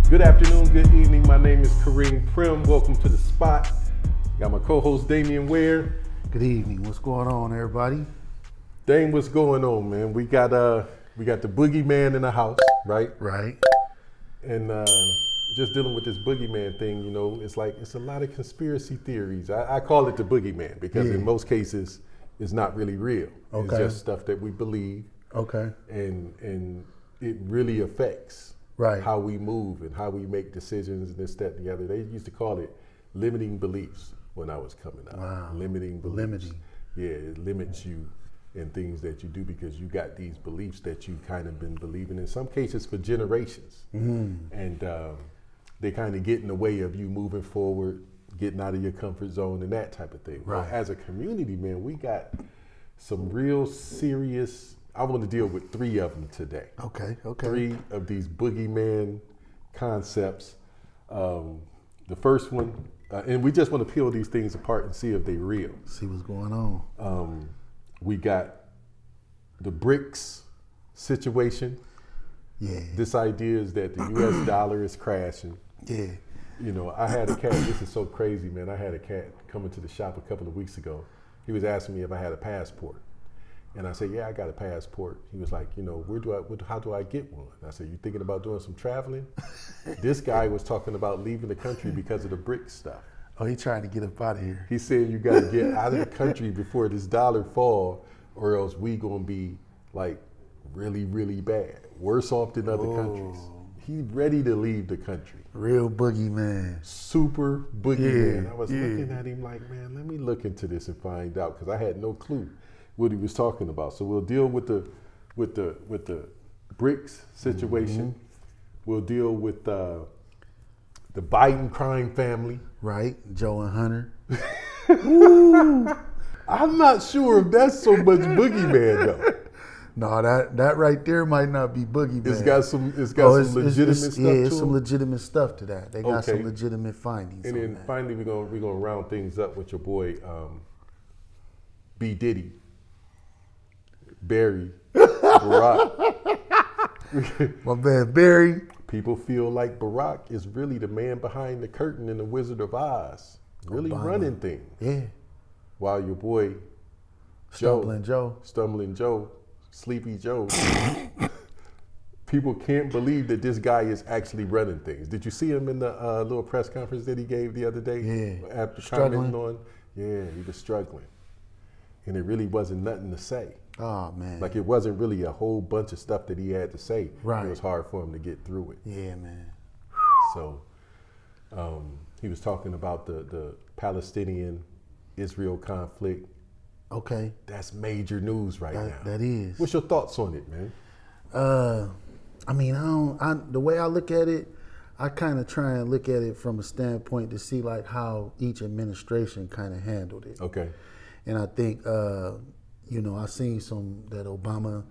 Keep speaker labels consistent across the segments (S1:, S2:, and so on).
S1: Good afternoon, good evening. My name is Kariem. Welcome to The Spot. Got my co-host Damian Ware.
S2: Good evening. What's going on, everybody?
S1: Dame, what's going on, man? We got the boogeyman in the house, right?
S2: Right.
S1: And just dealing with this boogeyman thing, you know, it's a lot of conspiracy theories. I call it the boogeyman because in most cases it's not really real.
S2: Okay.
S1: It's just stuff that we believe.
S2: Okay.
S1: And it really affects how we move and how we make decisions and this, that, and the other. They used to call it limiting beliefs when I was coming up.
S2: Wow.
S1: Limiting beliefs.
S2: Limiting.
S1: Yeah, it limits you in things that you do because you got these beliefs that you kind of been believing in some cases for generations. Mm-hmm. And they kind of get in the way of you moving forward, getting out of your comfort zone and that type of thing.
S2: Right.
S1: Well, as a community, man, we got some real serious, I want to deal with 3 of them today.
S2: Okay.
S1: 3 of these boogeyman concepts. The first one, and we just want to peel these things apart and see if they're real.
S2: See what's going on.
S1: We got the BRICS situation.
S2: Yeah.
S1: This idea is that the U.S. dollar is crashing.
S2: Yeah.
S1: You know, I had a cat, this is so crazy, man. I had a cat come into the shop a couple of weeks ago. He was asking me if I had a passport. And I said, yeah, I got a passport. He was like, you know, how do I get one? I said, you thinking about doing some traveling? This guy was talking about leaving the country because of the BRICS stuff.
S2: Oh, he trying to get up out of here.
S1: He said you got to get out of the country before this dollar fall, or else we gonna be like really, really bad, worse off than other countries. He's ready to leave the country.
S2: Real boogeyman.
S1: Super boogeyman.
S2: Yeah,
S1: I was looking at him like, man, let me look into this and find out, because I had no clue what he was talking about. So we'll deal with the BRICS situation. Mm-hmm. We'll deal with the Biden crime family.
S2: Right, Joe and Hunter.
S1: I'm not sure if that's so much boogeyman though.
S2: No, that right there might not be boogeyman.
S1: It's got some legitimate stuff to it.
S2: Yeah, it's some legitimate stuff to that. They got some legitimate findings.
S1: And then finally we're gonna round things up with your boy B. Diddy. Barry, Barack.
S2: My man Barry.
S1: People feel like Barack is really the man behind the curtain in The Wizard of Oz, really running things.
S2: Yeah.
S1: While your boy
S2: Stumbling
S1: Joe, Sleepy Joe, people can't believe that this guy is actually running things. Did you see him in the little press conference that he gave the other day?
S2: Yeah.
S1: After
S2: struggling.
S1: commenting on, he was struggling. And it really wasn't nothing to say.
S2: Oh, man.
S1: Like it wasn't really a whole bunch of stuff that he had to say.
S2: Right.
S1: It was hard for him to get through it.
S2: Yeah, man.
S1: So he was talking about the Palestinian-Israel conflict.
S2: Okay.
S1: That's major news right now.
S2: That is.
S1: What's your thoughts on it, man?
S2: I mean, the way I look at it, I kind of try and look at it from a standpoint to see like how each administration kind of handled it.
S1: Okay.
S2: And I think, I seen that Obama,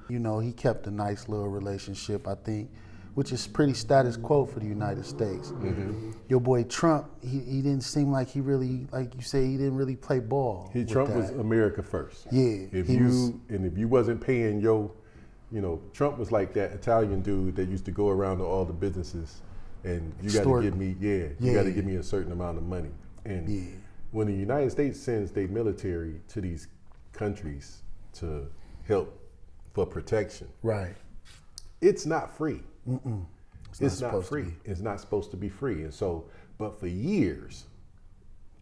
S2: he kept a nice little relationship, I think, which is pretty status quo for the United States. Mm-hmm. Your boy Trump, he didn't seem like he really, like you say, he didn't really play ball.
S1: Trump was America first.
S2: Yeah.
S1: If you wasn't paying Trump was like that Italian dude that used to go around to all the businesses and you got to give me, you got to give me a certain amount of money. And when the United States sends their military to these countries to help for protection,
S2: right? It's
S1: not free.
S2: Mm-mm.
S1: It's not free. It's not supposed to be free. And so, but for years,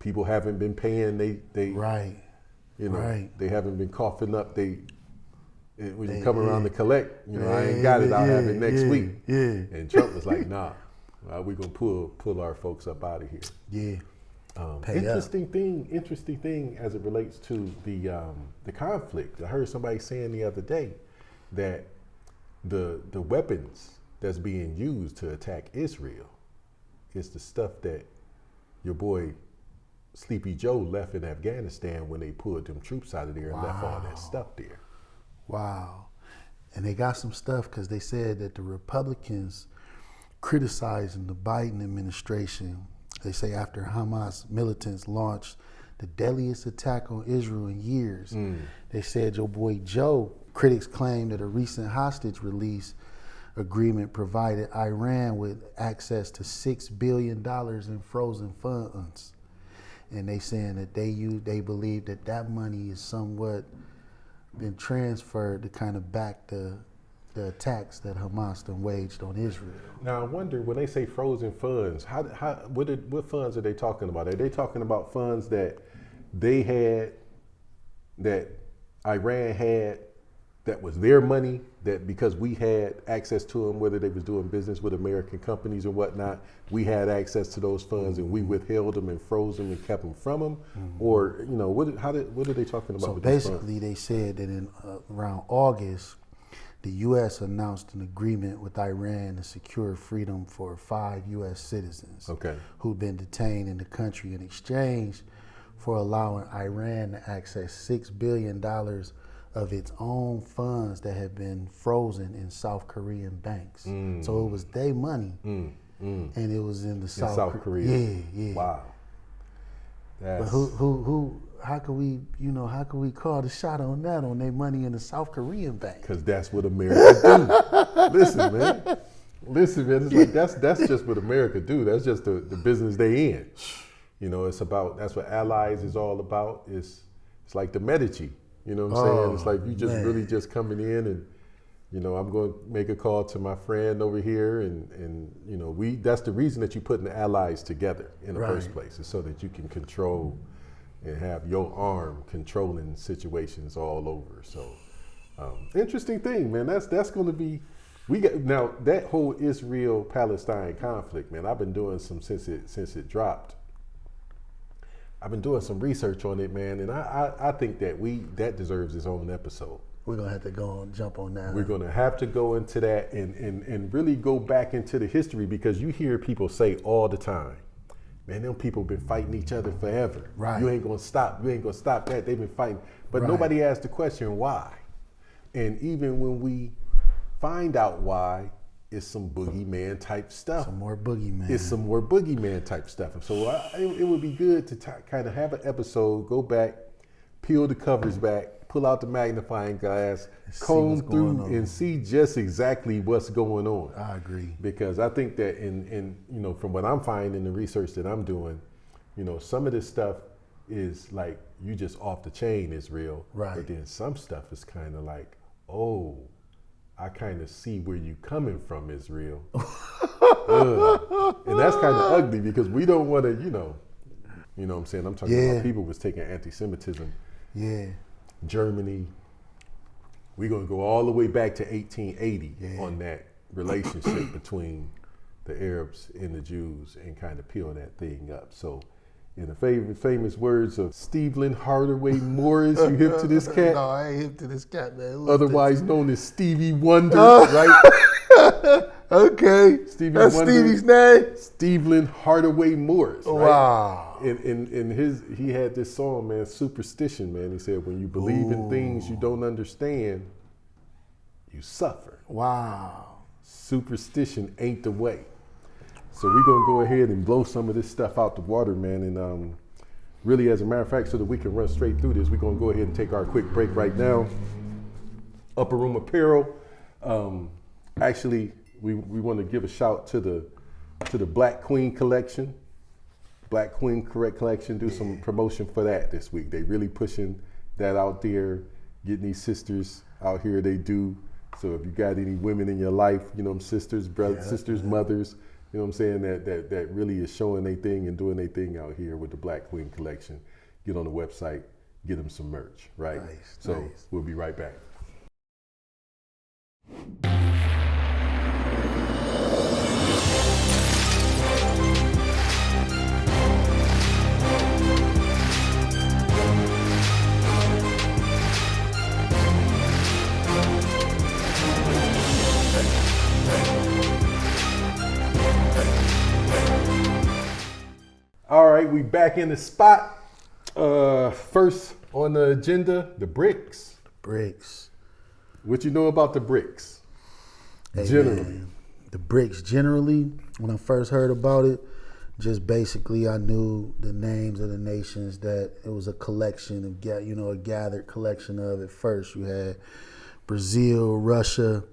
S1: people haven't been paying. They
S2: right.
S1: They haven't been coughing up. When you come around to collect, I ain't got it. I'll have it next week.
S2: Yeah.
S1: And Trump was like, nah, we're gonna pull our folks up out of here.
S2: Yeah.
S1: Interesting thing as it relates to the conflict. I heard somebody saying the other day that the weapons that's being used to attack Israel is the stuff that your boy Sleepy Joe left in Afghanistan when they pulled them troops out of there and left all that stuff there.
S2: Wow. And they got some stuff because they said that the Republicans criticizing the Biden administration, they say after Hamas militants launched the deadliest attack on Israel in years, they said your boy Joe, critics claim that a recent hostage release agreement provided Iran with access to $6 billion in frozen funds. And they saying that they believe that money is somewhat been transferred to kind of back the attacks that Hamas done waged on Israel.
S1: Now I wonder, when they say frozen funds, what funds are they talking about? Are they talking about funds that they had, that Iran had, that was their money, that because we had access to them, whether they was doing business with American companies or whatnot, we had access to those funds and we withheld them and froze them and kept them from them? Or, what are they talking about?
S2: So
S1: with
S2: basically they said that in around August, the U.S. announced an agreement with Iran to secure freedom for 5 U.S. citizens who'd been detained in the country in exchange for allowing Iran to access $6 billion of its own funds that had been frozen in South Korean banks. So it was their money, and it was in the South Korea. Yeah.
S1: Wow.
S2: But who? How can we call the shot on that, on their money in the South Korean bank? Because
S1: that's what America do. Listen, man. It's like that's just what America do. That's just the business they in. It's about, that's what allies is all about. It's like the Medici. You know what I'm saying? It's like you just really just coming in and, I'm going to make a call to my friend over here and that's the reason that you putting the allies together in the first place, is so that you can control and have your arm controlling situations all over. So interesting thing, man. That's going to be, now that whole Israel-Palestine conflict, man, I've been doing some since it dropped. I've been doing some research on it, man, and I think that deserves its own episode.
S2: We're gonna have to jump on that.
S1: We're gonna have to go into that and really go back into the history, because you hear people say all the time, man, them people been fighting each other forever.
S2: Right.
S1: You ain't gonna stop that. They've been fighting. But nobody asked the question why. And even when we find out why, it's some boogeyman type stuff.
S2: Some more boogeyman.
S1: It's some more boogeyman type stuff. So it would be good to kind of have an episode, go back, peel the covers back, pull out the magnifying glass, comb through and see just exactly what's going on.
S2: I agree.
S1: Because I think that in from what I'm finding in the research that I'm doing, some of this stuff is like, you just off the chain is real.
S2: Right.
S1: But then some stuff is kind of like, oh, I kind of see where you coming from, Israel. And that's kind of ugly, because we don't want to, you know what I'm saying? I'm talking about people was taking anti-Semitism.
S2: Yeah.
S1: Germany. We're going to go all the way back to 1880 on that relationship between the Arabs and the Jews, and kind of peel that thing up. So, in the famous words of Stephen Hardaway Morris, you hip to this cat?
S2: No, I ain't hip to this cat, man.
S1: Otherwise known as Stevie Wonder, right?
S2: Okay. That's Wonder, Stevie's name?
S1: Stephen Hardaway Morris. Right?
S2: Wow.
S1: And he had this song, man, Superstition, man. He said, when you believe in things you don't understand, you suffer.
S2: Wow.
S1: Superstition ain't the way. So we're going to go ahead and blow some of this stuff out the water, man. And really, as a matter of fact, so that we can run straight through this, we're going to go ahead and take our quick break right now. Upper Room Apparel. Actually, we want to give a shout to the Black Queen Collection. Black Queen Collection, do some promotion for that this week. They really pushing that out there, getting these sisters out here, they do. So if you got any women in your life, sisters, brothers, sisters, mothers, you know what I'm saying, that really is showing their thing and doing their thing out here with the Black Queen Collection, get on the website, get them some merch, right? Nice. We'll be right back. All right, we back in the spot. First on the agenda, the BRICS.
S2: BRICS.
S1: What you know about the BRICS?
S2: Hey,
S1: generally.
S2: Man, the BRICS generally, when I first heard about it, just basically I knew the names of the nations that it was a collection of, a gathered collection of. At first you had Brazil, Russia,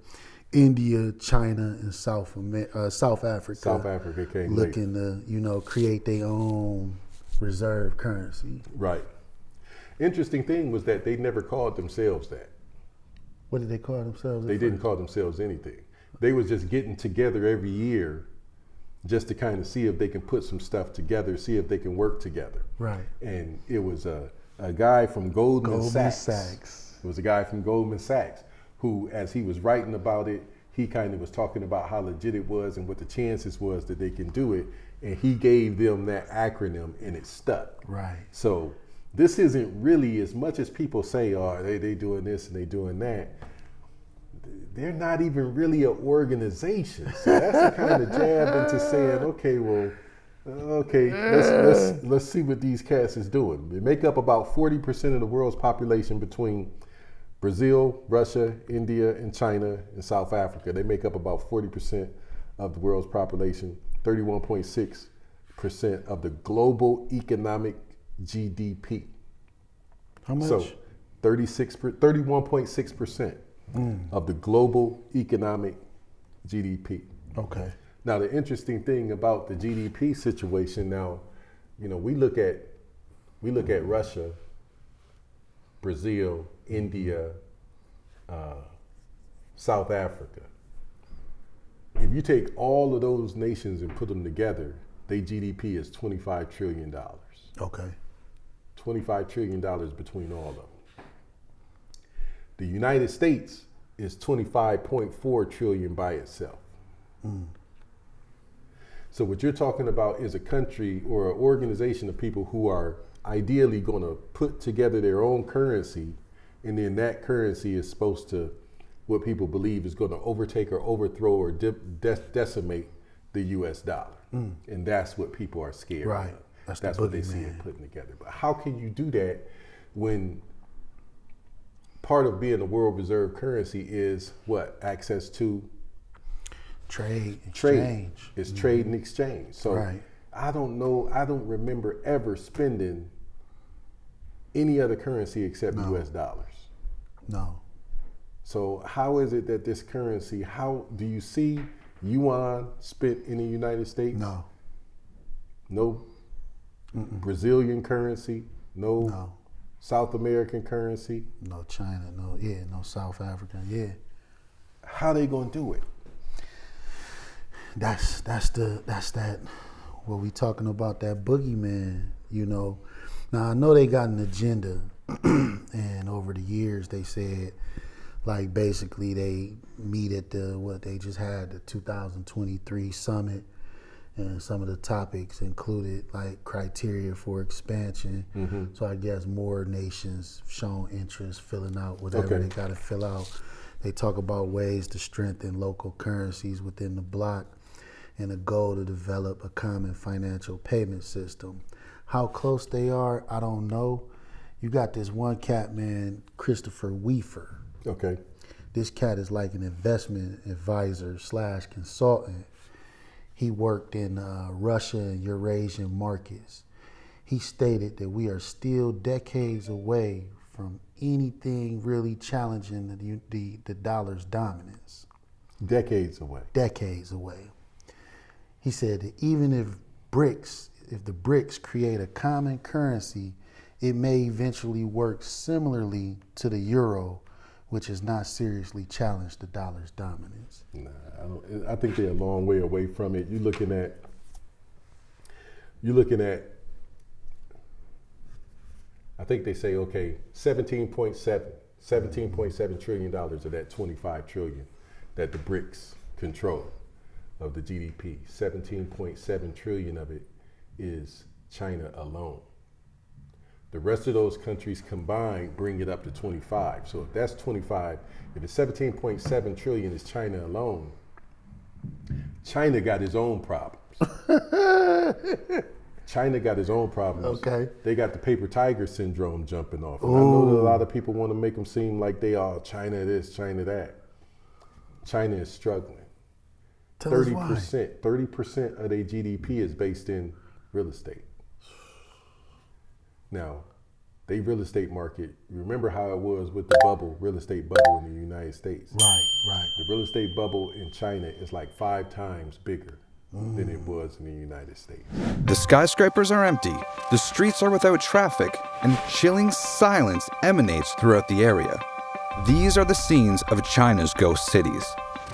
S2: India, China, and South Africa.
S1: South Africa came
S2: looking
S1: later.
S2: to, create their own reserve currency.
S1: Right. Interesting thing was that they never called themselves that.
S2: What did they call themselves?
S1: They didn't call themselves anything. They was just getting together every year just to kind of see if they can put some stuff together, see if they can work together.
S2: Right.
S1: And it was a guy from Goldman Sachs. It was a guy from Goldman Sachs who, as he was writing about it, he kind of was talking about how legit it was and what the chances was that they can do it. And he gave them that acronym and it stuck.
S2: Right.
S1: So this isn't really, as much as people say, oh, they doing this and they doing that, they're not even really an organization. So that's a kind of jab into saying, let's see what these cats is doing. They make up about 40% of the world's population between Brazil, Russia, India, and China, and South Africa. They make up about 40% of the world's population, 31.6% of the global economic GDP.
S2: How much?
S1: So 31.6% of the global economic GDP.
S2: Okay.
S1: Now the interesting thing about the GDP situation now, we look at Russia, Brazil, India, South Africa. If you take all of those nations and put them together, their GDP is $25 trillion.
S2: Okay.
S1: $25 trillion between all of them. The United States is 25.4 trillion by itself. So what you're talking about is a country or an organization of people who are ideally going to put together their own currency, and then that currency is supposed to, what people believe is going to overtake or overthrow or decimate the US dollar. And that's what people are scared
S2: right.
S1: of. That's what they see it putting together. But how can you do that when part of being a world reserve currency is what? Access to
S2: trade.
S1: It's trade and exchange. So
S2: right.
S1: I don't remember ever spending any other currency except US dollars.
S2: No.
S1: So how is it that this currency, how do you see yuan spent in the United States?
S2: No.
S1: No. Brazilian currency? No. South American currency?
S2: No China, no South African,
S1: How they gonna do it?
S2: That's that what we talking about, that boogeyman, Now I know they got an agenda and over the years they said, like, basically they meet at they just had the 2023 summit, and some of the topics included like criteria for expansion. So I guess more nations shown interest filling out whatever they got to fill out. They talk about ways to strengthen local currencies within the bloc and a goal to develop a common financial payment system. How close they are, I don't know. You got this one cat, man, Christopher Weaver.
S1: Okay.
S2: This cat is like an investment advisor / consultant. He worked in Russia and Eurasian markets. He stated that we are still decades away from anything really challenging the dollar's dominance.
S1: Decades away.
S2: Decades away. He said that even if the BRICS create a common currency, it may eventually work similarly to the euro, which has not seriously challenged the dollar's dominance.
S1: Nah, I think they're a long way away from it. You're looking at I think they say, $17.7 trillion of that 25 trillion that the BRICS control of the GDP. 17.7 trillion of it is China alone. The rest of those countries combined bring it up to 25. So if that's 25, if it's 17.7 trillion is China alone, China got his own problems. China got its own problems.
S2: Okay.
S1: They got the paper tiger syndrome jumping off. And I know that a lot of people want to make them seem like they are China this, China that. China is struggling. 30% of their GDP is based in real estate. Now, they real estate market, you remember how it was with the bubble, real estate bubble in the United States.
S2: Right.
S1: The real estate bubble in China is like 5 times bigger than it was in the United States.
S3: The skyscrapers are empty, the streets are without traffic, and chilling silence emanates throughout the area. These are the scenes of China's ghost cities.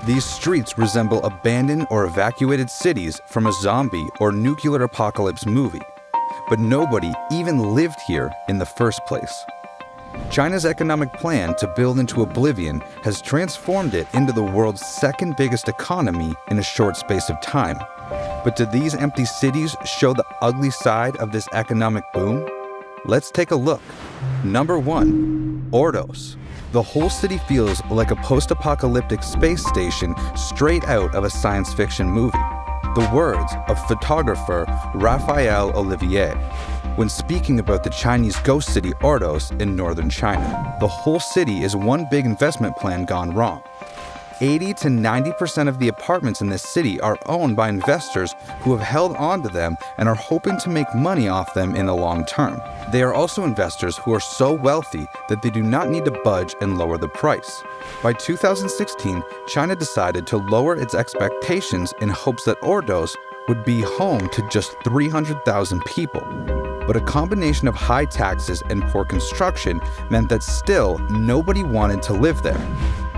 S3: These streets resemble abandoned or evacuated cities from a zombie or nuclear apocalypse movie. But nobody even lived here in the first place. China's economic plan to build into oblivion has transformed it into the world's second biggest economy in a short space of time. But do these empty cities show the ugly side of this economic boom? Let's take a look. Number 1, Ordos. The whole city feels like a post-apocalyptic space station straight out of a science fiction movie. The words of photographer Raphael Olivier when speaking about the Chinese ghost city Ordos in northern China. The whole city is one big investment plan gone wrong. 80 to 90% of the apartments in this city are owned by investors who have held on to them and are hoping to make money off them in the long term. They are also investors who are so wealthy that they do not need to budge and lower the price. By 2016, China decided to lower its expectations in hopes that Ordos would be home to just 300,000 people. But a combination of high taxes and poor construction meant that still nobody wanted to live there.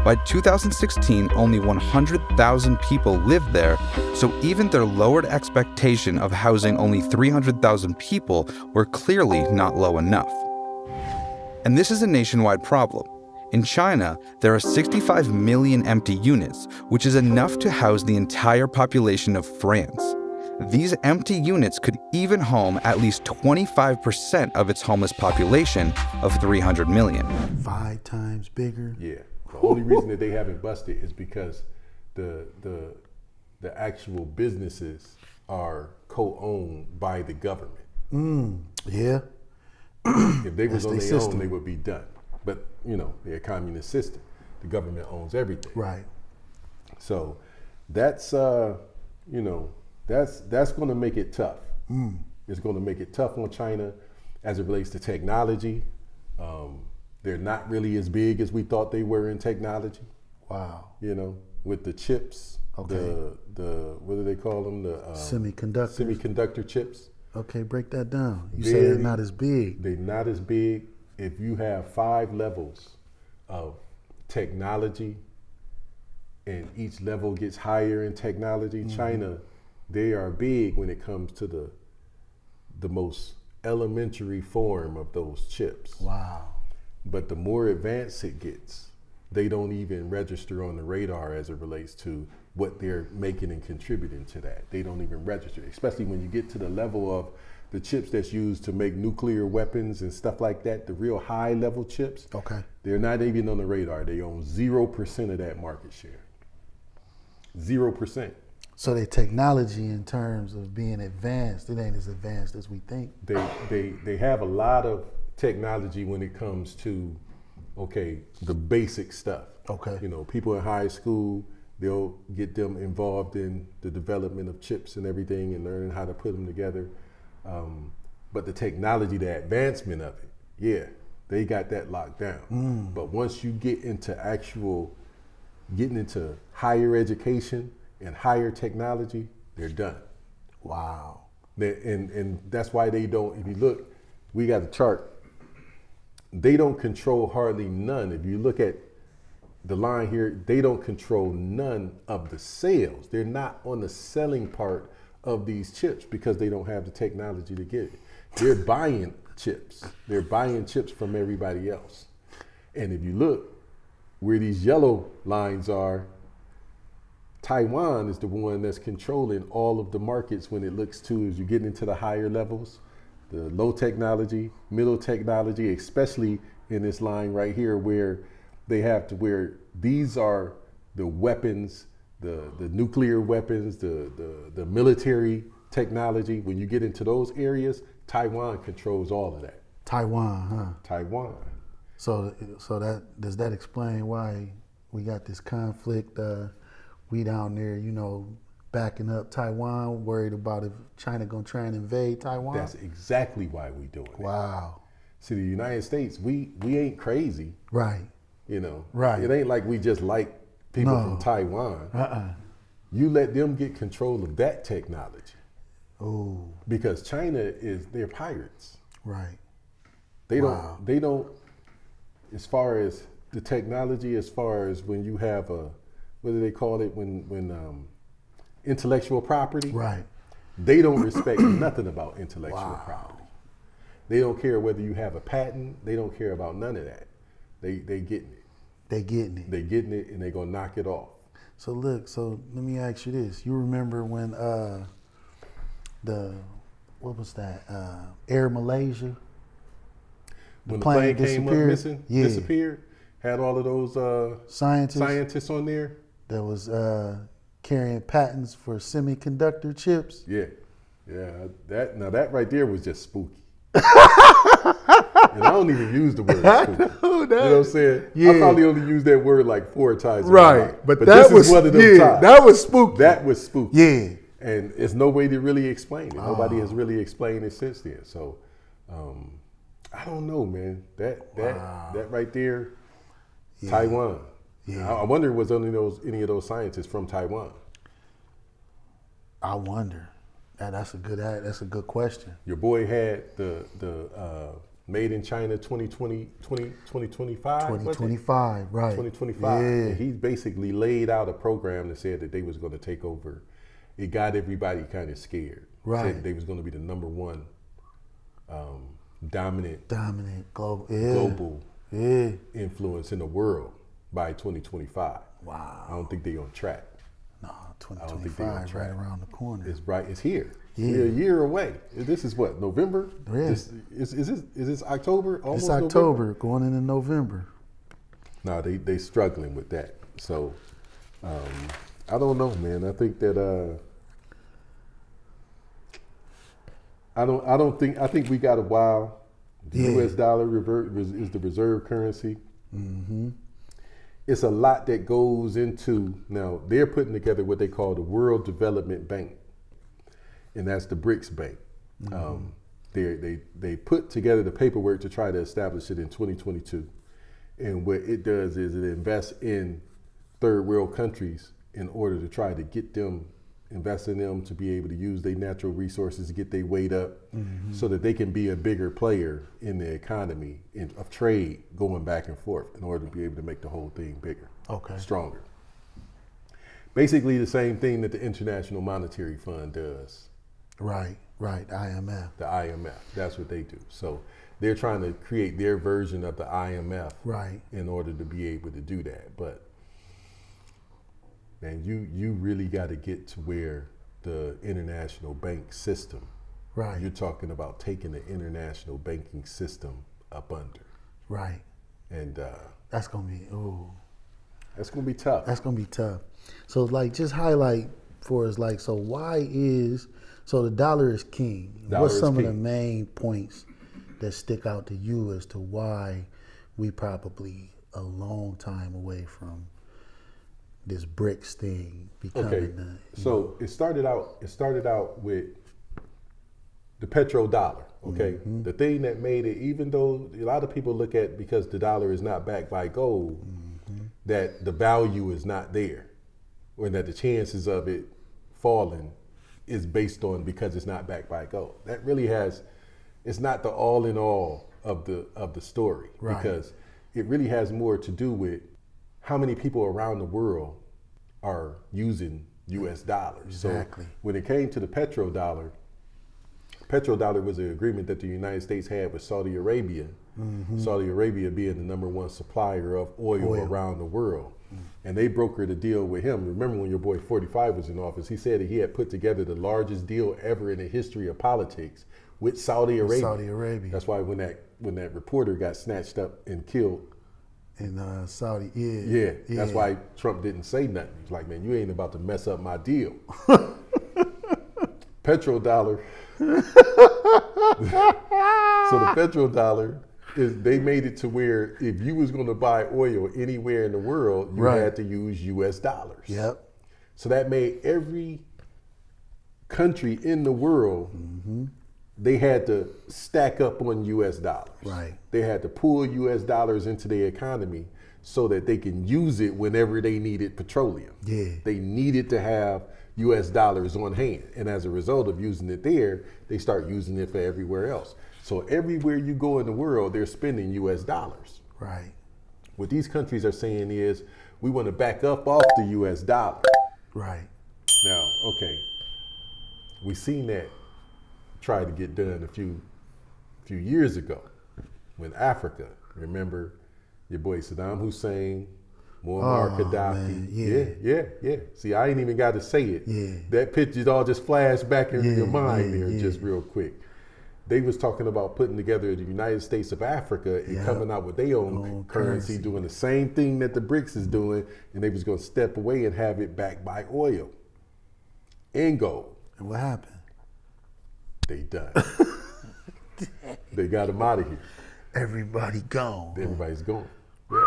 S3: By 2016, only 100,000 people lived there, so even their lowered expectation of housing only 300,000 people were clearly not low enough. And this is a nationwide problem. In China, there are 65 million empty units, which is enough to house the entire population of France. These empty units could even home at least 25% of its homeless population of 300 million.
S2: 5 times bigger?
S1: Yeah. The only reason that they haven't busted is because the actual businesses are co-owned by the government.
S2: Yeah.
S1: If they was on their own, they would be done. But, they're a communist system. The government owns everything.
S2: Right.
S1: So that's, that's going to make it tough. It's going to make it tough on China as it relates to technology. They're not really as big as we thought they were in technology.
S2: Wow.
S1: With the chips,
S2: okay.
S1: the what do they call them? The semiconductor chips.
S2: Okay, break that down. You say they're not as big.
S1: They're not as big. If you have 5 levels of technology and each level gets higher in technology, China, they are big when it comes to the most elementary form of those chips.
S2: Wow.
S1: But the more advanced it gets, they don't even register on the radar as it relates to what they're making and contributing to that. They don't even register, especially when you get to the level of the chips that's used to make nuclear weapons and stuff like that, the real high level chips.
S2: Okay.
S1: They're not even on the radar. They own 0% of that market share. 0%.
S2: So their technology in terms of being advanced, it ain't as advanced as we think.
S1: They have a lot of technology when it comes to, the basic stuff.
S2: Okay.
S1: People in high school, they'll get them involved in the development of chips and everything and learning how to put them together. But the technology, the advancement of it, they got that locked down. But once you get into getting into higher education and higher technology, they're done.
S2: Wow.
S1: And that's why they don't, if you look, we got a chart, they don't control hardly none. If you look at the line here, they don't control none of the sales. They're not on the selling part of these chips because they don't have the technology to get it. They're buying chips. They're buying chips from everybody else. And if you look where these yellow lines are, Taiwan is the one that's controlling all of the markets when it looks to, as you get into the higher levels, the low technology, middle technology, especially in this line right here where they have to, where these are the weapons, the nuclear weapons, the military technology, when you get into those areas, Taiwan controls all of that.
S2: Taiwan, huh?
S1: Taiwan.
S2: So that does that explain why we got this conflict? We down there, backing up Taiwan, worried about if China gonna try and invade Taiwan.
S1: That's exactly why we doing it.
S2: Wow.
S1: See, the United States, we ain't crazy.
S2: Right. Right.
S1: It ain't like we just like people from Taiwan. You let them get control of that technology.
S2: Oh.
S1: Because China they're pirates.
S2: Right.
S1: They don't, as far as the technology, as far as when you have what do they call it, when intellectual property?
S2: Right.
S1: They don't respect nothing about intellectual property. They don't care whether you have a patent. They don't care about none of that. They getting it.
S2: They getting it.
S1: They getting it, and they gonna knock it off.
S2: So look, let me ask you this. You remember when what was that? Air Malaysia?
S1: When the plane came up missing, disappeared, had all of those scientists on there.
S2: That was carrying patents for semiconductor chips.
S1: Yeah. That right there was just spooky. And I don't even use the word spooky. You know what I'm saying?
S2: Yeah.
S1: I probably only use that word like 4 times.
S2: Right. But that
S1: this
S2: was
S1: is one of them times.
S2: That was spooky.
S1: That was spooky.
S2: Yeah.
S1: And it's no way to really explain it. Nobody has really explained it since then. So I don't know, man. That right there, Taiwan. Yeah. I wonder was any of those scientists from Taiwan.
S2: I wonder. That's a good question.
S1: Your boy had the Made in China 2025.
S2: 2025, right.
S1: 2025.
S2: Yeah.
S1: And he basically laid out a program that said that they was going to take over. It got everybody kind of scared.
S2: Right.
S1: Said that they was going to be the number one dominant global influence in the world by 2025.
S2: Wow.
S1: I don't think they on track.
S2: No, 2025 right around the corner.
S1: It's here.
S2: Yeah.
S1: We're a year away. This is what, November?
S2: Yeah.
S1: Is this October?
S2: Almost it's October, November? Going into November.
S1: No, they struggling with that. So I don't know, man. I think that I think we got a while. The US dollar is the reserve currency.
S2: Mm-hmm.
S1: It's a lot that goes into, now they're putting together what they call the World Development Bank, and that's the BRICS Bank. Mm-hmm. They put together the paperwork to try to establish it in 2022, and what it does is it invests in third world countries in order to try to get them, invest in them to be able to use their natural resources to get their weight up, so that they can be a bigger player in the economy of trade going back and forth in order to be able to make the whole thing bigger, stronger. Basically the same thing that the International Monetary Fund does.
S2: Right, IMF.
S1: The IMF, that's what they do. So they're trying to create their version of the IMF in order to be able to do that. But man, you really got to get to where the international bank system, you're talking about taking the international banking system up under. Right. And
S2: that's going to be,
S1: that's going to be tough.
S2: That's going to be tough. So like just highlight for us, like, so the dollar is king. What's some of the main points that stick out to you as to why we probably a long time away from this BRICS thing becoming
S1: so it started out with the petrodollar, the thing that made it, even though a lot of people look at, because the dollar is not backed by gold, that the value is not there, or that the chances of it falling is based on because it's not backed by gold. That really it's not the all in all of the story, because it really has more to do with how many people around the world are using US dollars.
S2: Exactly.
S1: So when it came to the petrodollar was an agreement that the United States had with Saudi Arabia, Saudi Arabia being the number one supplier of oil around the world. And they brokered a deal with him. Remember when your boy 45 was in office, he said that he had put together the largest deal ever in the history of politics with Saudi Arabia. That's why when that reporter got snatched up and killed
S2: in Saudi,
S1: that's why Trump didn't say nothing. He's like, man, you ain't about to mess up my deal. petrodollar. So the petrodollar they made it to where if you was going to buy oil anywhere in the world, you had to use U.S. dollars.
S2: Yep.
S1: So that made every country in the world, they had to stack up on U.S. dollars.
S2: Right.
S1: They had to pull U.S. dollars into their economy so that they can use it whenever they needed petroleum.
S2: Yeah.
S1: They needed to have U.S. dollars on hand. And as a result of using it there, they start using it for everywhere else. So everywhere you go in the world, they're spending U.S. dollars.
S2: Right.
S1: What these countries are saying is, we want to back up off the U.S. dollar.
S2: Right.
S1: Now, okay, we seen that try to get done a few years ago when Africa, remember your boy Saddam Hussein, Muammar Gaddafi.
S2: Man,
S1: Yeah. See, I ain't even got to say it.
S2: Yeah.
S1: That picture all just flashed back into your mind there just real quick. They was talking about putting together the United States of Africa and coming out with their own currency, doing the same thing that the BRICS is doing, and they was going to step away and have it backed by oil and gold.
S2: And what happened?
S1: They done. They got them out of here.
S2: Everybody gone.
S1: Everybody's gone. Yeah.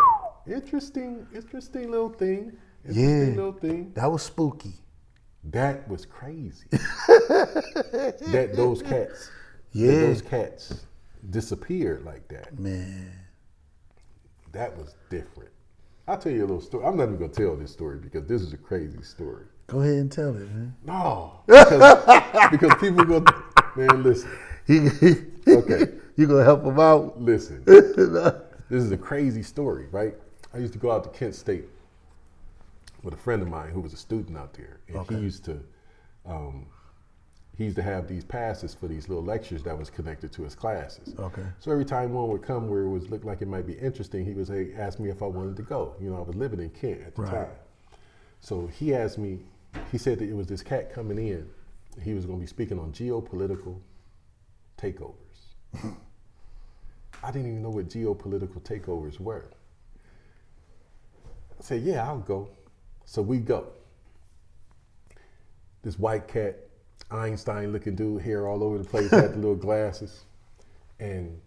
S1: Interesting little thing. Little thing.
S2: That was spooky.
S1: That was crazy. Those cats.
S2: Yeah.
S1: Those cats disappeared like that.
S2: Man.
S1: That was different. I'll tell you a little story. I'm not even going to tell this story because this is a crazy story.
S2: Go ahead and tell it, man.
S1: No. Because people go, man, listen. Okay.
S2: You going to help him out?
S1: Listen. This is a crazy story, right? I used to go out to Kent State with a friend of mine who was a student out there. And he used to have these passes for these little lectures that was connected to his classes. Okay. So every time one would come where it was looked like it might be interesting, he was ask me if I wanted to go. You know, I was living in Kent at the time. So he asked me, he said that it was this cat coming in. He was going to be speaking on geopolitical takeovers. I didn't even know what geopolitical takeovers were. I said, yeah, I'll go. So we go. This white cat, Einstein looking dude, hair all over the place, had the little glasses. And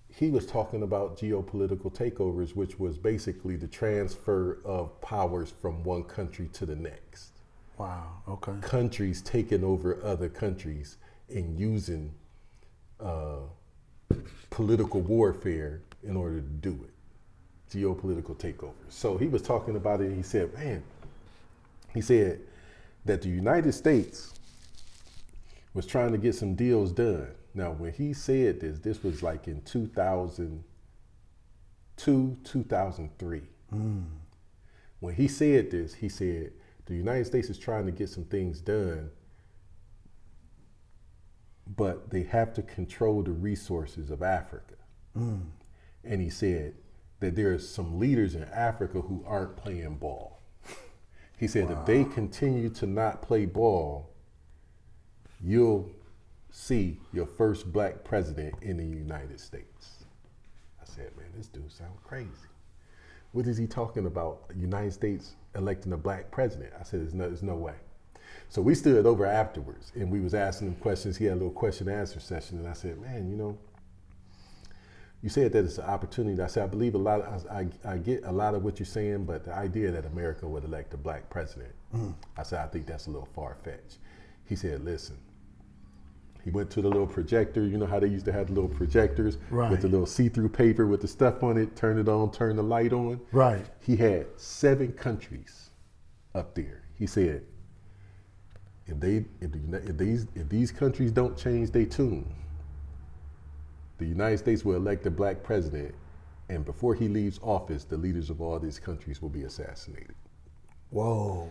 S1: he was talking about geopolitical takeovers, which was basically the transfer of powers from one country to the next.
S2: Wow, okay.
S1: Countries taking over other countries and using political warfare in order to do it. Geopolitical takeovers. So he was talking about it and he said, he said that the United States was trying to get some deals done. Now, when he said this was like in 2002, 2003. When he said this, he said, the United States is trying to get some things done, but they have to control the resources of Africa. And he said that there are some leaders in Africa who aren't playing ball. He said if they continue to not play ball, you'll see your first black president in the United States. I said, man, this dude sounds crazy. What is he talking about? The United States electing a black president? I said, there's no way. So we stood over afterwards and we was asking him questions. He had a little question and answer session. And I said, man, you know, you said that it's an opportunity. I said, I believe I get a lot of what you're saying, but the idea that America would elect a black president, I said, I think that's a little far-fetched. He said, listen. He went to the little projector. You know how they used to have the little projectors with the little see-through paper with the stuff on it, turn it on, turn the light on.
S2: Right.
S1: He had 7 countries up there. He said, if these countries don't change their tune, the United States will elect a black president, and before he leaves office, the leaders of all these countries will be assassinated.
S2: Whoa.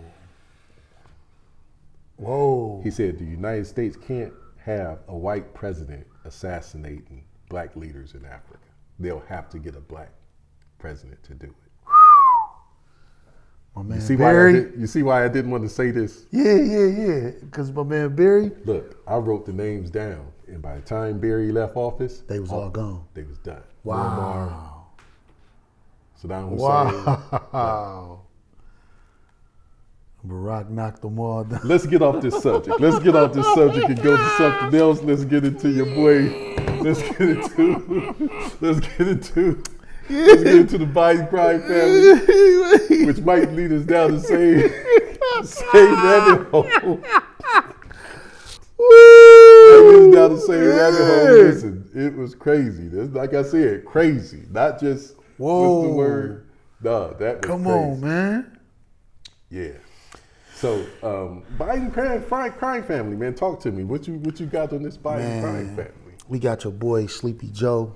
S1: He said the United States can't have a white president assassinating black leaders in Africa. They'll have to get a black president to do it.
S2: My man
S1: You see why I didn't want to say this?
S2: Yeah. Because my man Barry.
S1: Look, I wrote the names down, and by the time Barry left office,
S2: they was all gone.
S1: They was done.
S2: Wow.
S1: Saddam Hussein.
S2: Wow. Barack knocked them all down.
S1: Let's get off this subject. Let's get off this subject and go to something else. Let's get into your boy. Let's get into the Biden crime family, which might lead us down the same rabbit hole. Down the same rabbit hole. Listen, it was crazy. Like I said, crazy. Not just what's the word? No, that was
S2: Come
S1: crazy.
S2: on, man.
S1: Yeah. So Biden crime family, man. Talk to me. What you got on this Biden crime family?
S2: We got your boy Sleepy Joe,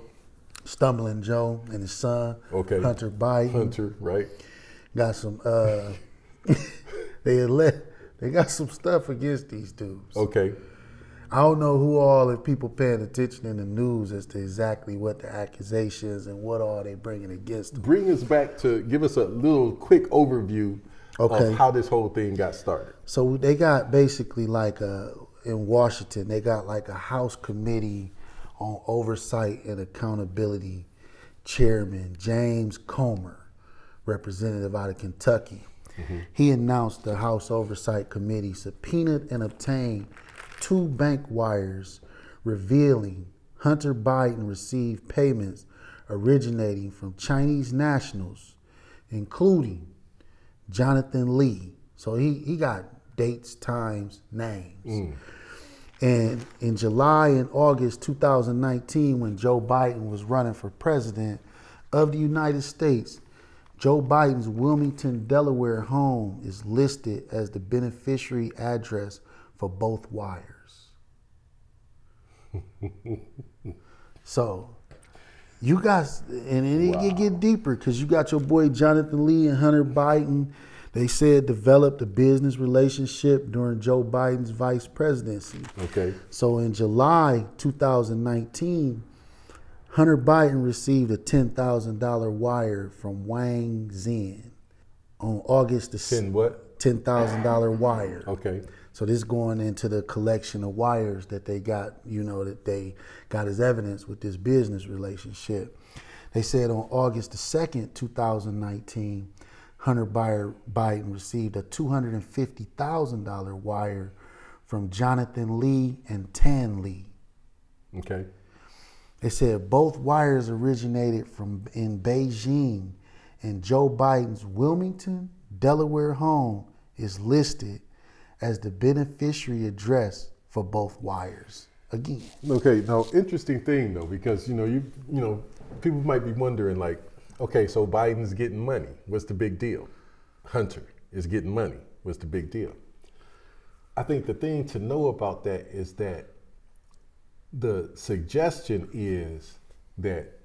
S2: Stumbling Joe, and his son, Hunter Biden.
S1: Hunter, right?
S2: Got some. They got some stuff against these dudes.
S1: Okay.
S2: I don't know who all, if people paying attention in the news as to exactly what the accusations and what all they bringing against them.
S1: Bring us back to give us a little quick overview of how this whole thing got started.
S2: So they got basically in Washington, they got like a House Committee on Oversight and Accountability Chairman James Comer, representative out of Kentucky. Mm-hmm. He announced the House Oversight Committee subpoenaed and obtained 2 bank wires revealing Hunter Biden received payments originating from Chinese nationals, including Jonathan Lee. So he got dates, times, names. And in July and August 2019, when Joe Biden was running for president of the United States, Joe Biden's Wilmington, Delaware home is listed as the beneficiary address for both wires. So you guys, and it get deeper because you got your boy Jonathan Lee and Hunter Biden. They said developed a business relationship during Joe Biden's vice presidency. Okay. So in July 2019, Hunter Biden received a $10,000 wire from Wang Zhen on August the 10 what? $10,000 wire. Okay. So this going into the collection of wires that they got, that they got as evidence with this business relationship. They said on August the 2nd, 2019, Hunter Biden received a $250,000 wire from Jonathan Lee and Tan Lee. Okay. They said both wires originated in Beijing, and Joe Biden's Wilmington, Delaware home is listed as the beneficiary address for both wires. Again. Okay.
S1: Now, interesting thing though, because people might be wondering like, okay, so Biden's getting money. What's the big deal? Hunter is getting money. What's the big deal? I think the thing to know about that is that the suggestion is that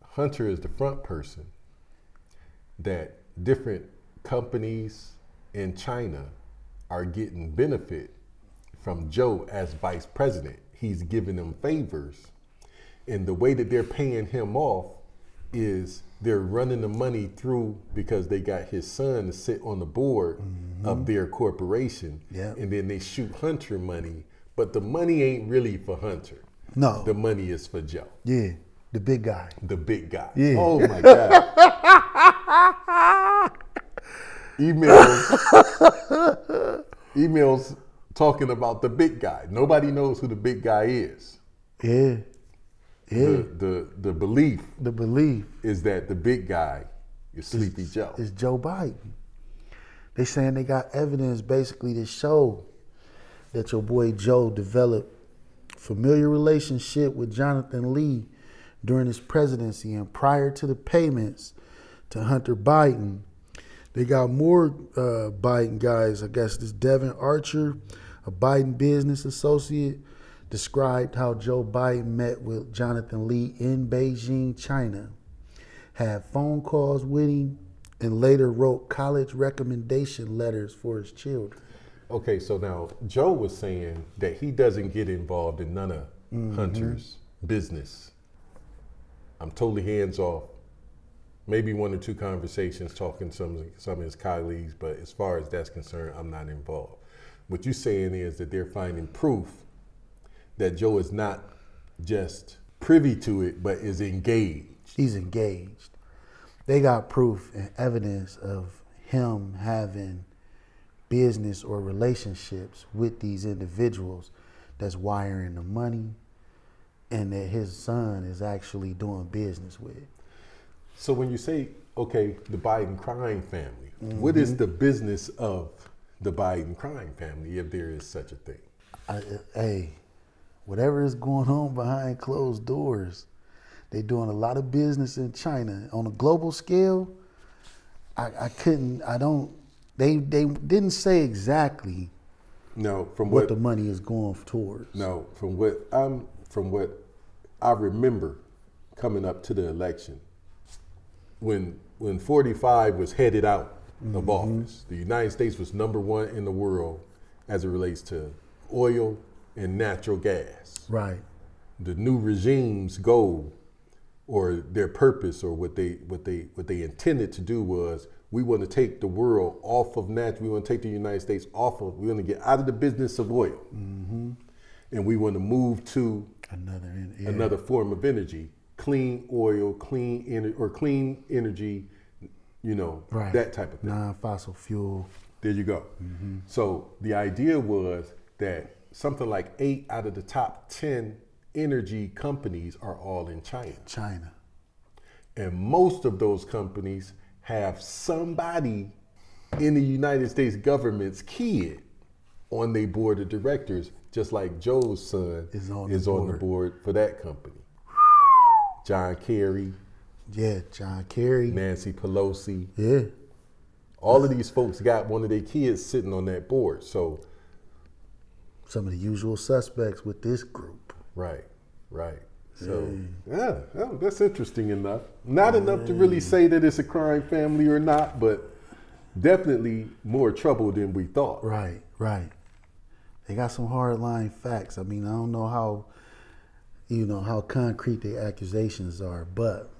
S1: Hunter is the front person, that different companies in China are getting benefit from Joe as vice president. He's giving them favors. And the way that they're paying him off is they're running the money through because they got his son to sit on the board of their corporation. Yep. And then they shoot Hunter money, but the money ain't really for Hunter. No. The money is for Joe.
S2: Yeah, the big guy.
S1: The big guy. Yeah. Oh my God. Emails talking about the big guy. Nobody knows who the big guy is. Yeah. Yeah. The belief is that the big guy is Sleepy Joe.
S2: It's Joe Biden. They saying they got evidence basically to show that your boy Joe developed familiar relationship with Jonathan Lee during his presidency and prior to the payments to Hunter Biden. They got more Biden guys. I guess this Devin Archer, a Biden business associate, described how Joe Biden met with Jonathan Lee in Beijing, China, had phone calls with him, and later wrote college recommendation letters for his children.
S1: Okay, so now Joe was saying that he doesn't get involved in none of Hunter's business. I'm totally hands off. Maybe 1 or 2 conversations talking to some of his colleagues, but as far as that's concerned, I'm not involved. What you're saying is that they're finding proof that Joe is not just privy to it, but is engaged.
S2: He's engaged. They got proof and evidence of him having business or relationships with these individuals that's wiring the money and that his son is actually doing business with.
S1: So when you say, okay, the Biden crime family, what is the business of the Biden crime family, if there is such a thing?
S2: Hey, whatever is going on behind closed doors, they doing a lot of business in China. On a global scale, they didn't say exactly what the money is going towards.
S1: No, from what I remember coming up to the election, when 45 was headed out of office, the United States was number one in the world as it relates to oil and natural gas.
S2: Right.
S1: The new regime's goal or their purpose or what they intended to do was, we want to take the world off of natural, we want to take the United States we want to get out of the business of oil. And we want to move to another form of energy, clean oil, clean energy, right. That type of thing.
S2: Non-fossil fuel.
S1: There you go. So the idea was that something like 8 out of the top 10 energy companies are all in China. And most of those companies have somebody in the United States government's kid on their board of directors, just like Joe's son is on the board for that company. John Kerry.
S2: Yeah, John Kerry.
S1: Nancy Pelosi.
S2: Yeah.
S1: All of these folks got one of their kids sitting on that board. So
S2: some of the usual suspects with this group.
S1: Right. So, that's interesting enough. Not enough to really say that it's a crime family or not, but definitely more trouble than we thought.
S2: Right. They got some hardline facts. I mean, I don't know how concrete the accusations are, but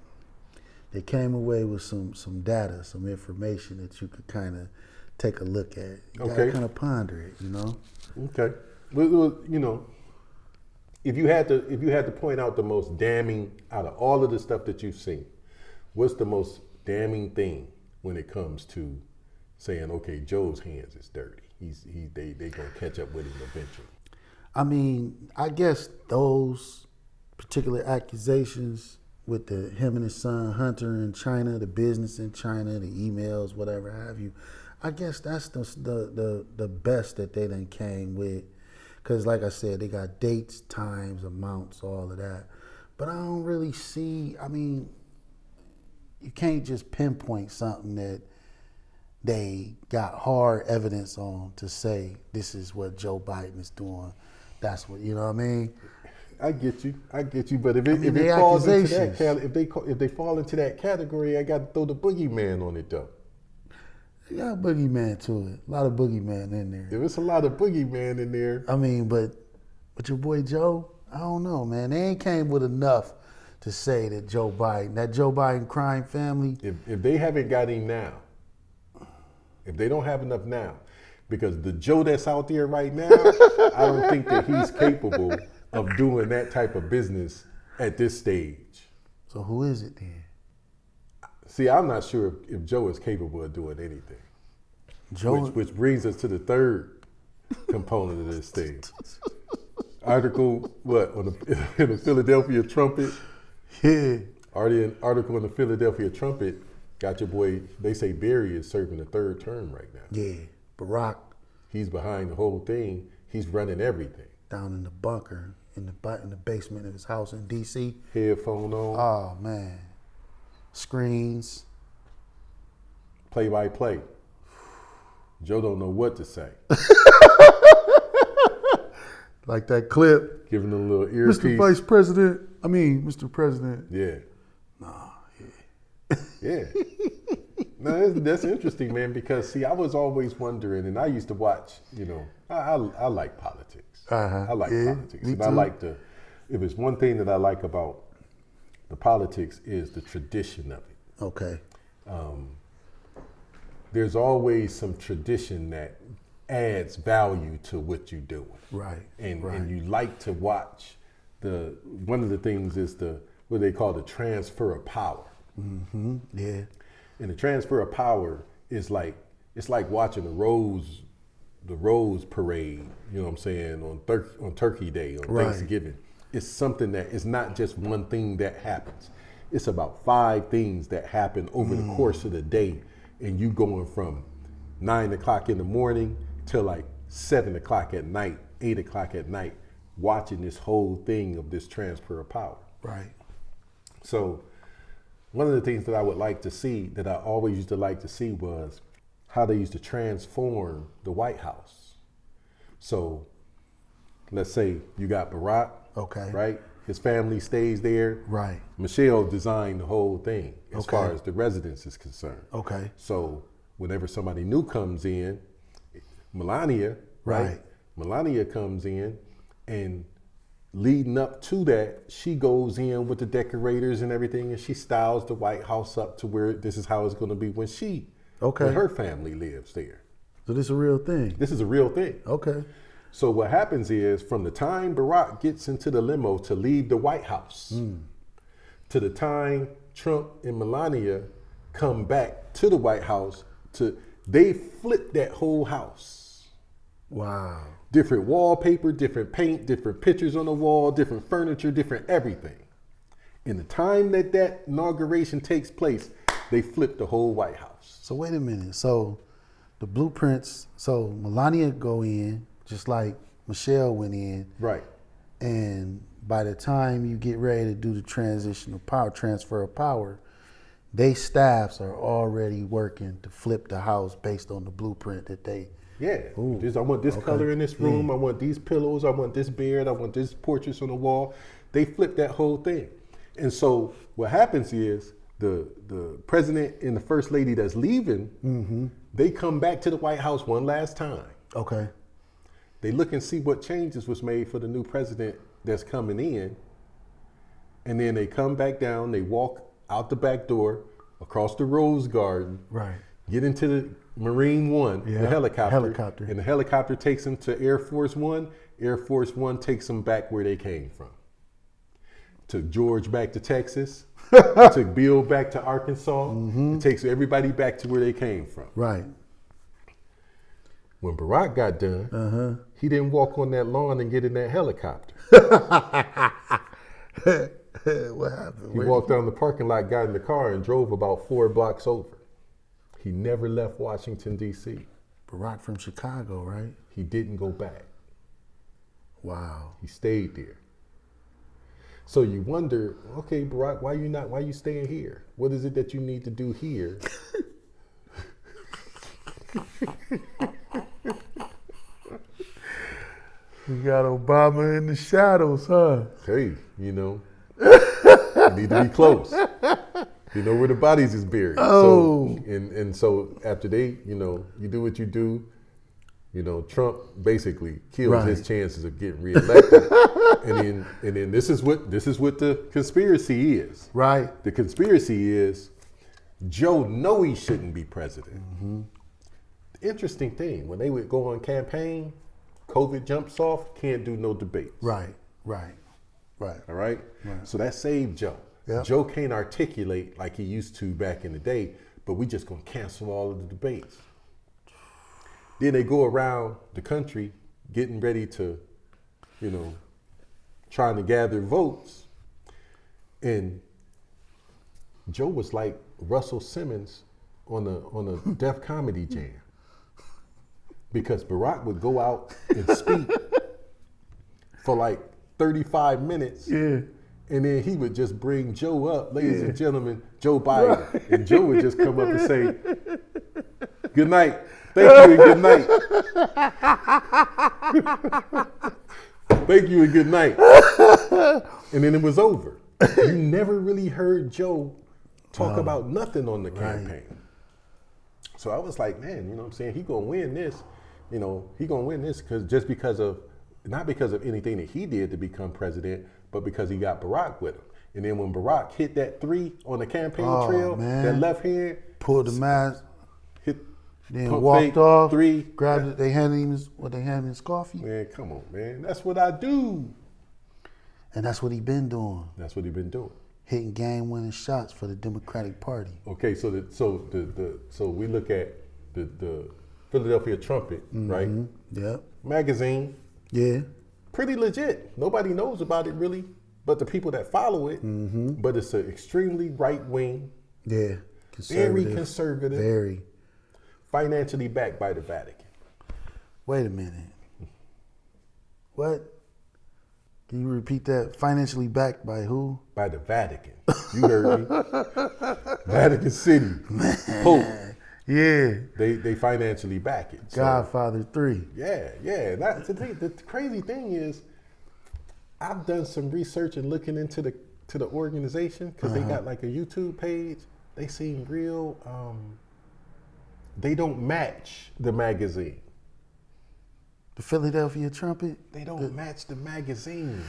S2: they came away with some data, some information that you could kind of take a look at. You gotta kind of ponder it,
S1: Okay. Well, if you had to point out the most damning out of all of the stuff that you've seen, what's the most damning thing when it comes to saying, okay, Joe's hands is dirty? They gonna catch up with him eventually.
S2: I mean, I guess those particular accusations with him and his son Hunter in China, the business in China, the emails, whatever have you, I guess that's the best that they done came with. Because like I said, they got dates, times, amounts, all of that. But I don't really see, I mean, you can't just pinpoint something that they got hard evidence on to say this is what Joe Biden is doing. That's what, you know what I mean?
S1: I get you. But if it falls into that, if they fall into that category, I got to throw the boogeyman on it though.
S2: You got a boogeyman to it. A lot of boogeyman in there.
S1: If it's a lot of boogeyman in there.
S2: I mean, but your boy Joe, I don't know, man. They ain't came with enough to say that Joe Biden crime family.
S1: If they haven't got him now, if they don't have enough now, because the Joe that's out there right now, I don't think that he's capable of doing that type of business at this stage.
S2: So who is it then?
S1: See, I'm not sure if Joe is capable of doing anything. Which brings us to the third component of this thing. Article, in the Philadelphia Trumpet?
S2: Yeah.
S1: Article in the Philadelphia Trumpet got your boy, they say Barry is serving a third term right now.
S2: Yeah, Barack.
S1: He's behind the whole thing. He's running everything.
S2: Down in the bunker, in the basement of his house in D.C.
S1: Headphone on.
S2: Oh, man. Screens.
S1: Play-by-play. Joe don't know what to say.
S2: Like that clip.
S1: Giving him a little earpiece.
S2: Mr. President.
S1: Yeah.
S2: Nah,
S1: yeah. No, that's interesting, man, because, see, I was always wondering, and I used to watch, I like politics. I like politics. And too. If it's one thing that I like about the politics is the tradition of it.
S2: Okay.
S1: There's always some tradition that adds value to what you're doing.
S2: Right.
S1: And you like to watch one of the things is what they call the transfer of power.
S2: Mm-hmm. Yeah.
S1: And the transfer of power is it's like watching a rose the Rose Parade, you know what I'm saying, on Turkey Day, on Thanksgiving. It's something that is not just one thing that happens. It's about 5 things that happen over the course of the day, and you going from 9 o'clock in the morning till like 7 o'clock at night, 8 o'clock at night, watching this whole thing of this transfer of power.
S2: Right.
S1: So one of the things that I would like to see, that I always used to like to see, was how they used to transform the White House. So let's say you got Barack, right? His family stays there.
S2: Right.
S1: Michelle designed the whole thing as far as the residence is concerned.
S2: Okay.
S1: So whenever somebody new comes in, Melania, right? Melania comes in, and leading up to that, she goes in with the decorators and everything, and she styles the White House up to where this is how it's going to be when when her family lives there.
S2: So this is a real thing?
S1: This is a real thing.
S2: Okay.
S1: So what happens is, from the time Barack gets into the limo to leave the White House to the time Trump and Melania come back to the White House, they flip that whole house.
S2: Wow.
S1: Different wallpaper, different paint, different pictures on the wall, different furniture, different everything. In the time that inauguration takes place, they flip the whole White House.
S2: So wait a minute. So the blueprints, so Melania go in, just like Michelle went in.
S1: Right.
S2: And by the time you get ready to do the transfer of power, they staffs are already working to flip the house based on the blueprint that they.
S1: Yeah. I want this color in this room. I want these pillows. I want this bed. I want this portraits on the wall. They flip that whole thing. And so what happens is the president and the first lady that's leaving, they come back to the White House one last time.
S2: Okay.
S1: They look and see what changes was made for the new president that's coming in. And then they come back down, they walk out the back door, across the Rose Garden,
S2: right,
S1: get into the Marine One, the helicopter, and the helicopter takes them to Air Force One. Air Force One takes them back where they came from. Took George back to Texas, took Bill back to Arkansas. It takes everybody back to where they came from.
S2: Right.
S1: When Barack got done, he didn't walk on that lawn and get in that helicopter.
S2: What happened?
S1: He walked down the parking lot, got in the car, and drove about 4 blocks over. He never left Washington, D.C.
S2: Barack from Chicago, right?
S1: He didn't go back.
S2: Wow.
S1: He stayed there. So you wonder, okay, Barack, why you staying here? What is it that you need to do here?
S2: We got Obama in the shadows, huh?
S1: Hey, you need to be close. You know where the bodies is buried.
S2: Oh.
S1: So, and so after they, you do what you do, Trump basically kills his chances of getting reelected. and then this is what the conspiracy is.
S2: Right.
S1: The conspiracy is Joe know he shouldn't be president. The interesting thing, when they would go on campaign, COVID jumps off, can't do no debates.
S2: Right.
S1: All right? So that saved Joe. Yep. Joe can't articulate like he used to back in the day, but we just gonna cancel all of the debates. Then they go around the country getting ready to, trying to gather votes. And Joe was like Russell Simmons on a Def Comedy Jam. Because Barack would go out and speak for like 35 minutes. Yeah. And then he would just bring Joe up, ladies and gentlemen, Joe Biden. Right. And Joe would just come up and say, good night. Thank you and good night. Thank you and good night. And then it was over. You never really heard Joe talk about nothing on the campaign. So I was like, man, you know what I'm saying? He gonna win this. He gonna win this not because of anything that he did to become president, but because he got Barack with him. And then when Barack hit that 3 on the campaign trail, that left hand,
S2: pulled the mask, then
S1: walked
S2: fake, off,
S1: 3,
S2: grabbed it, they handed him his coffee.
S1: Man, come on, man. That's what I do.
S2: And that's what he been doing.
S1: That's what he been doing.
S2: Hitting game-winning shots for the Democratic Party.
S1: Okay, so we look at the Philadelphia Trumpet, right?
S2: Yeah.
S1: Magazine.
S2: Yeah.
S1: Pretty legit. Nobody knows about it really, but the people that follow it. But it's an extremely right wing.
S2: Yeah.
S1: Very conservative.
S2: Very.
S1: Financially backed by the Vatican.
S2: Wait a minute. What? Can you repeat that? Financially backed by who?
S1: By the Vatican. You heard me. Vatican City. Pope.
S2: Yeah.
S1: They financially back it. So,
S2: Godfather 3.
S1: Yeah. That's the thing. The crazy thing is, I've done some research and looking into the organization because they got like a YouTube page. They seem real. They don't match the magazine.
S2: The Philadelphia Trumpet?
S1: They don't match the magazine,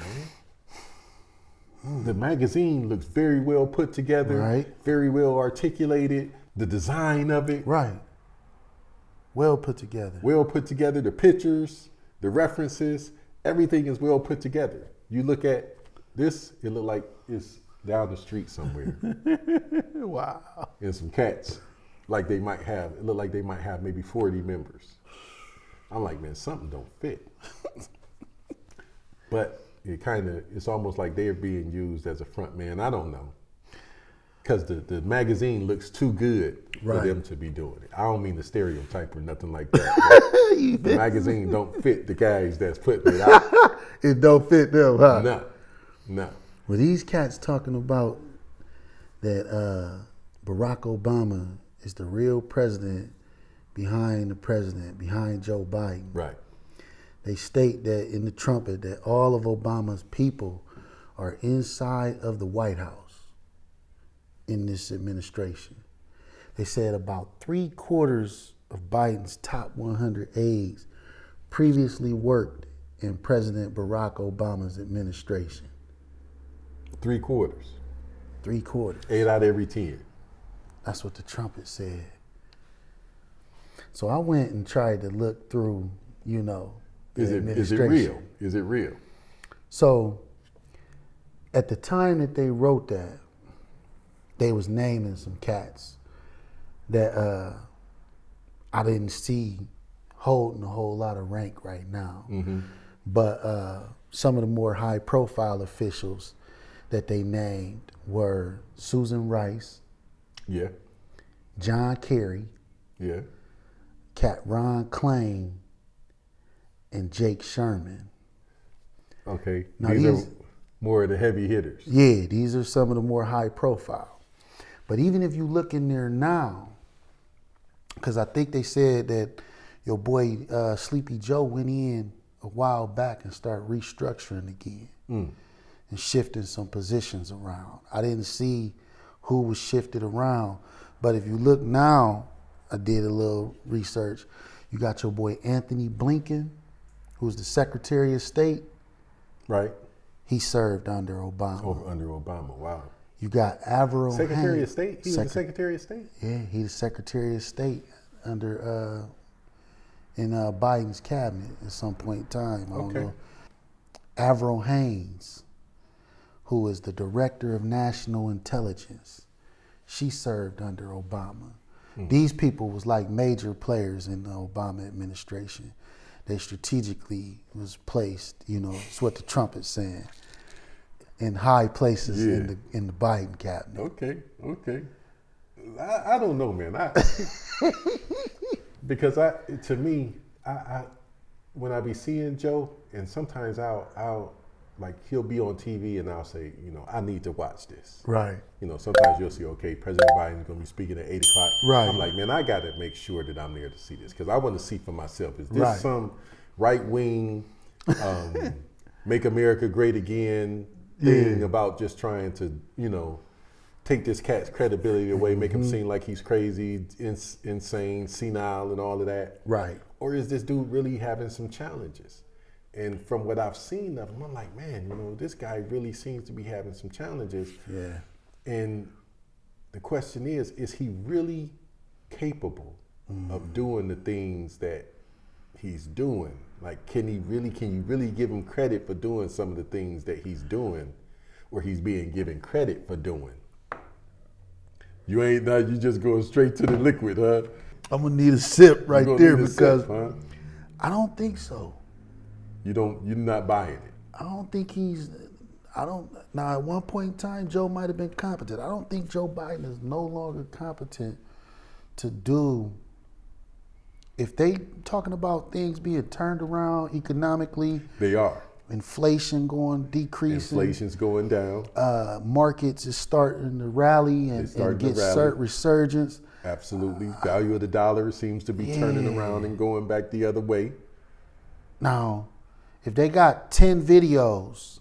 S1: man. The magazine looks very well put together,
S2: right?
S1: Very well articulated. The design of it,
S2: right? Well put together.
S1: Well put together. The pictures, the references, everything is well put together. You look at this, it look like it's down the street somewhere.
S2: Wow.
S1: And some cats, like they might have. It look like they might have maybe 40 members. I'm like, man, something don't fit. But it's almost like they're being used as a front man. I don't know. Because the magazine looks too good for them to be doing it. I don't mean the stereotype or nothing like that. The magazine don't fit the guys that's putting it out.
S2: It don't fit them, huh?
S1: No.
S2: Well, these cats talking about that Barack Obama is the real president behind Joe Biden.
S1: Right.
S2: They state that in the trumpet that all of Obama's people are inside of the White House in this administration. They said about 3/4 of Biden's top 100 aides previously worked in President Barack Obama's administration.
S1: 3/4.
S2: 3/4.
S1: 8 out of every 10.
S2: That's what the trumpet said. So I went and tried to look through,
S1: Is it real? Is it real?
S2: So at the time that they wrote that, they was naming some cats that I didn't see holding a whole lot of rank right now. But some of the more high profile officials that they named were Susan Rice,
S1: Yeah.
S2: John Kerry,
S1: Yeah.
S2: Cat Ron Klain, and Jake Sherman.
S1: Okay.
S2: Now
S1: these are more of the heavy hitters.
S2: Yeah, these are some of the more high profile. But even if you look in there now, because I think they said that your boy Sleepy Joe went in a while back and started restructuring again and shifting some positions around. I didn't see who was shifted around, but if you look now, I did a little research. You got your boy Anthony Blinken, who's the Secretary of State.
S1: Right.
S2: He served under Obama.
S1: Under Obama, wow.
S2: You got Avril
S1: Secretary
S2: Haines.
S1: of State? He was the Secretary of State?
S2: Yeah, he's the Secretary of State under in Biden's cabinet at some point in time. I don't know. Avril Haines, who is the Director of National Intelligence, she served under Obama. These people was like major players in the Obama administration. They strategically was placed, it's what the trumpet's saying, in high places in the Biden cabinet.
S1: Okay. I don't know, man. Because to me, when I be seeing Joe, and sometimes I'll like he'll be on TV and I'll say, I need to watch this.
S2: Right.
S1: Sometimes you'll see, okay, President Biden's gonna be speaking at 8 o'clock.
S2: Right.
S1: I'm like, man, I gotta make sure that I'm there to see this because I want to see for myself. Is this some right wing, make America great again thing about just trying to, take this cat's credibility away, make him seem like he's crazy, insane, senile, and all of that?
S2: Right.
S1: Or is this dude really having some challenges? And from what I've seen of him, I'm like, man, this guy really seems to be having some challenges.
S2: Yeah.
S1: And the question is he really capable of doing the things that he's doing? Like, can you really give him credit for doing some of the things that he's doing, or he's being given credit for doing? You just going straight to the liquid, huh?
S2: I'm gonna need a sip right there because
S1: sip, huh?
S2: I don't think so.
S1: You're not buying it.
S2: I don't think now at one point in time, Joe might have been competent. I don't think Joe Biden is no longer competent to do, if they talking about things being turned around economically.
S1: They are.
S2: Inflation decreasing.
S1: Inflation's going down.
S2: Markets is starting to rally and get resurgence.
S1: Absolutely. Value of the dollar seems to be turning around and going back the other way.
S2: Now, if they got 10 videos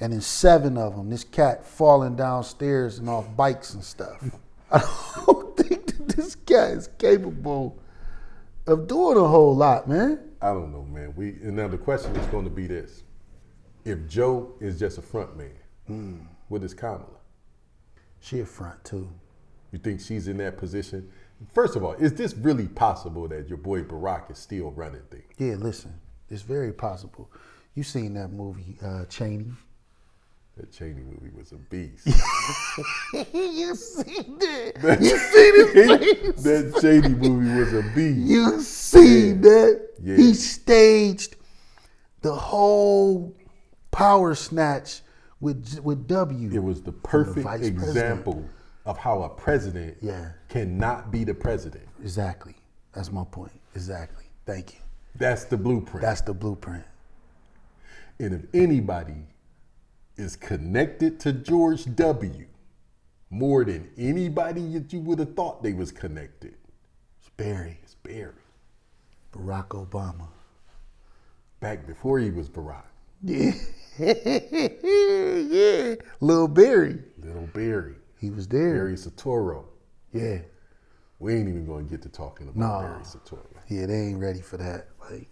S2: and in 7 of them, this cat falling downstairs and off bikes and stuff, I don't think that this cat is capable of doing a whole lot, man.
S1: I don't know, man. And now the question is going to be this. If Joe is just a front man, what is Kamala?
S2: She a front too.
S1: You think she's in that position? First of all, is this really possible that your boy Barack is still running things?
S2: Yeah, listen, it's very possible. You seen that movie, Cheney?
S1: That Cheney movie was a beast.
S2: You seen that? You seen his face?
S1: That Cheney movie was a beast.
S2: You seen that?
S1: Yeah.
S2: He staged the whole power snatch with W.
S1: It was the perfect example of how a president cannot be the president.
S2: Exactly. That's my point. Exactly. Thank you.
S1: That's the blueprint.
S2: That's the blueprint.
S1: And if anybody is connected to George W. more than anybody that you would have thought they was connected,
S2: it's Barry.
S1: It's Barry.
S2: Barack Obama.
S1: Back before he was Barack.
S2: Yeah. Yeah. Little Barry.
S1: Little Barry.
S2: He was there.
S1: Barry Soetoro.
S2: Yeah.
S1: We ain't even going to get to talking about Barry Soetoro.
S2: Yeah, they ain't ready for that. Like,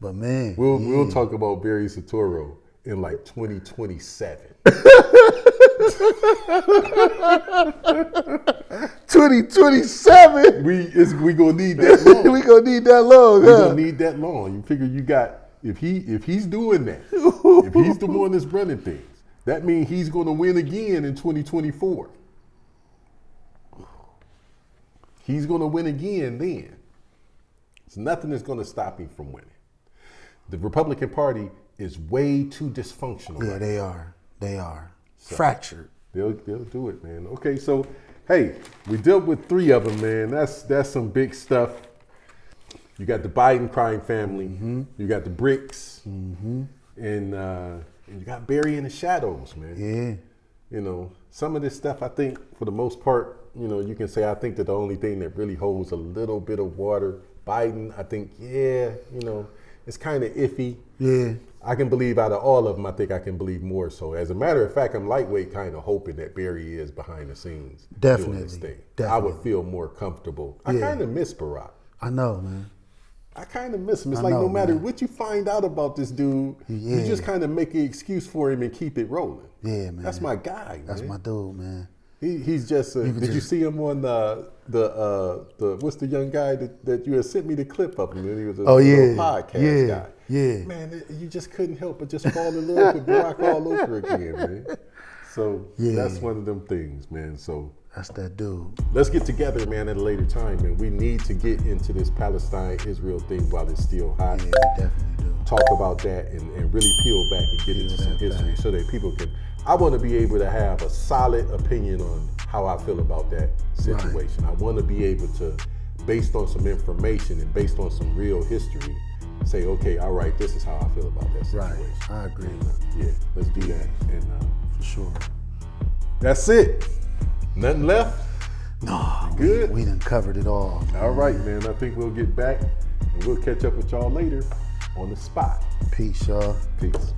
S2: But man.
S1: We'll talk about Barry Soetoro in like 2027.
S2: 2027.
S1: We gonna need that long.
S2: We gonna need that long.
S1: We gonna need that long. You figure you got if he's doing that, if he's the one that's running things, that means he's gonna win again in 2024. He's gonna win again then. There's nothing that's gonna stop him from winning. The Republican Party is way too dysfunctional.
S2: Yeah, they are. They are. So fractured.
S1: They'll do it, man. Okay, so hey, we dealt with 3 of them, man. That's some big stuff. You got the Biden crime family. Mm-hmm. You got the BRICS. Mm-hmm. And you got Barry in the shadows, man. Yeah. Some of this stuff, I think, for the most part, you can say I think that the only thing that really holds a little bit of water, Biden, I think, it's kind of iffy. Yeah. I can believe out of all of them, I think I can believe more so. As a matter of fact, I'm lightweight kind of hoping that Barry is behind the scenes doing this thing. Definitely. I would feel more comfortable. I kind of miss Barack.
S2: I know, man.
S1: I kind of miss him. It's like no matter what you find out about this dude, you just kind of make an excuse for him and keep it rolling. Yeah, man. That's my guy, man.
S2: That's my dude, man.
S1: He's just. Did you see him on the what's the young guy that you had sent me the clip of him? He was a podcast guy. Yeah, man, you just couldn't help but just fall in love with Barack all over again, man. So that's one of them things, man. So
S2: that's that dude.
S1: Let's get together, man, at a later time, man. We need to get into this Palestine-Israel thing while it's still hot.
S2: Yeah, we definitely do.
S1: Talk about that and really peel back and get into some history so that people can. I want to be able to have a solid opinion on how I feel about that situation. Right. I want to be able to, based on some information and based on some real history, say, okay, all right, this is how I feel about that situation.
S2: Right. I agree.
S1: Yeah, let's do that. And
S2: for sure.
S1: That's it. Nothing left?
S2: No.
S1: Good?
S2: We done covered it all.
S1: All right, man. I think we'll get back and we'll catch up with y'all later on the spot.
S2: Peace, y'all.
S1: Peace.